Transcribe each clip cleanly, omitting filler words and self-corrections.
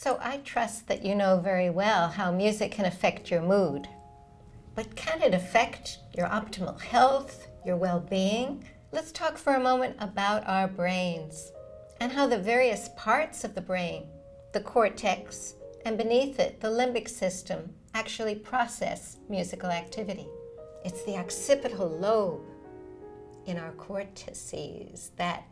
So I trust that you know very well how music can affect your mood. But can it affect your optimal health, your well-being? Let's talk for a moment about our brains and how the various parts of the brain, the cortex, and beneath it, the limbic system, actually process musical activity. It's the occipital lobe in our cortices that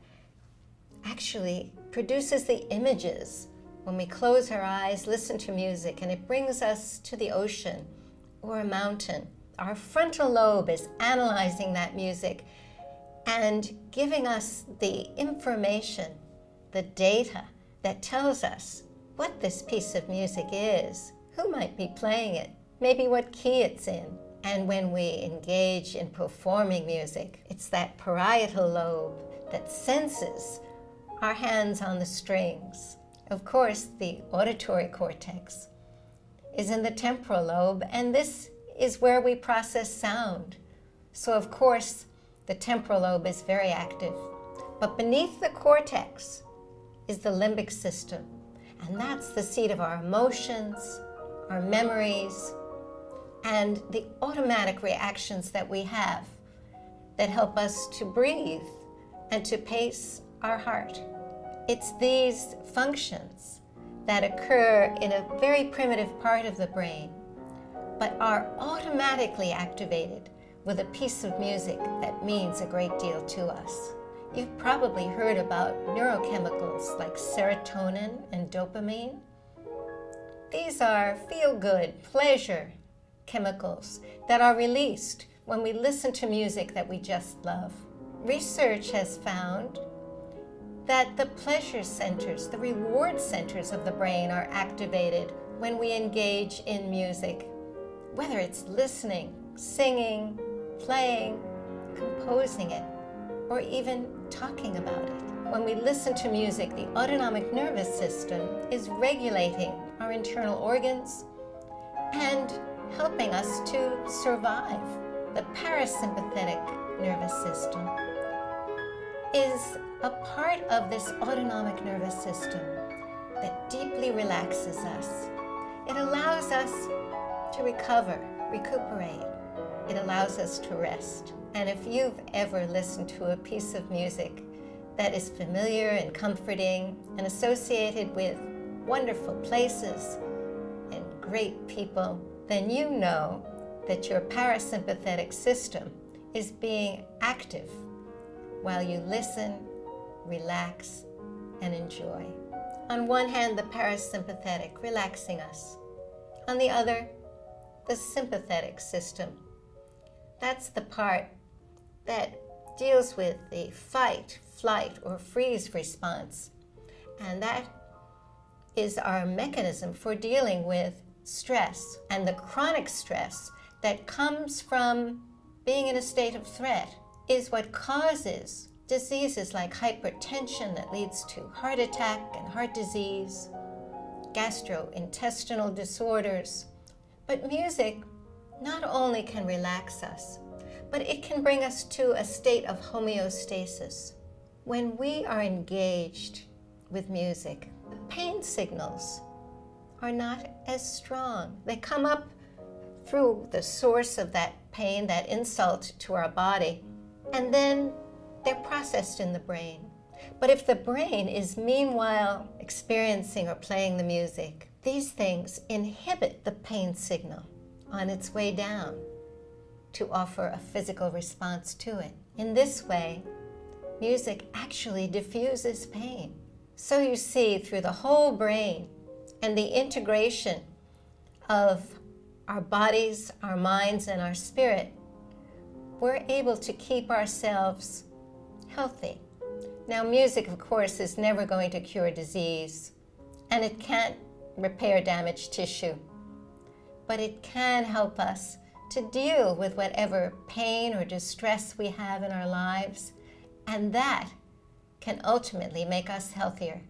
actually produces the images when we close our eyes, listen to music, and it brings us to the ocean or a mountain. Our frontal lobe is analyzing that music and giving us the information, the data that tells us what this piece of music is, who might be playing it, maybe what key it's in. And when we engage in performing music, it's that parietal lobe that senses our hands on the strings. Of course, the auditory cortex is in the temporal lobe, and this is where we process sound. So of course, the temporal lobe is very active. But beneath the cortex is the limbic system, and that's the seat of our emotions, our memories, and the automatic reactions that we have that help us to breathe and to pace our heart. It's these functions that occur in a very primitive part of the brain, but are automatically activated with a piece of music that means a great deal to us. You've probably heard about neurochemicals like serotonin and dopamine. These are feel-good, pleasure chemicals that are released when we listen to music that we just love. Research has found that the pleasure centers, the reward centers of the brain are activated when we engage in music, whether it's listening, singing, playing, composing it, or even talking about it. When we listen to music, the autonomic nervous system is regulating our internal organs and helping us to survive. The parasympathetic nervous system is a part of this autonomic nervous system that deeply relaxes us. It allows us to recover, recuperate. It allows us to rest. And if you've ever listened to a piece of music that is familiar and comforting and associated with wonderful places and great people, then you know that your parasympathetic system is being active while you listen, relax, and enjoy. On one hand, the parasympathetic, relaxing us. On the other, the sympathetic system. That's the part that deals with the fight, flight, or freeze response. And that is our mechanism for dealing with stress and the chronic stress that comes from being in a state of threat is what causes diseases like hypertension that leads to heart attack and heart disease, gastrointestinal disorders. But music not only can relax us, but it can bring us to a state of homeostasis. When we are engaged with music, the pain signals are not as strong. They come up through the source of that pain, that insult to our body, and then they're processed in the brain. But if the brain is meanwhile experiencing or playing the music, these things inhibit the pain signal on its way down to offer a physical response to it. In this way, music actually diffuses pain. So you see, through the whole brain and the integration of our bodies, our minds, and our spirit, we're able to keep ourselves healthy. Now, music, of course, is never going to cure disease, and it can't repair damaged tissue, but it can help us to deal with whatever pain or distress we have in our lives, and that can ultimately make us healthier.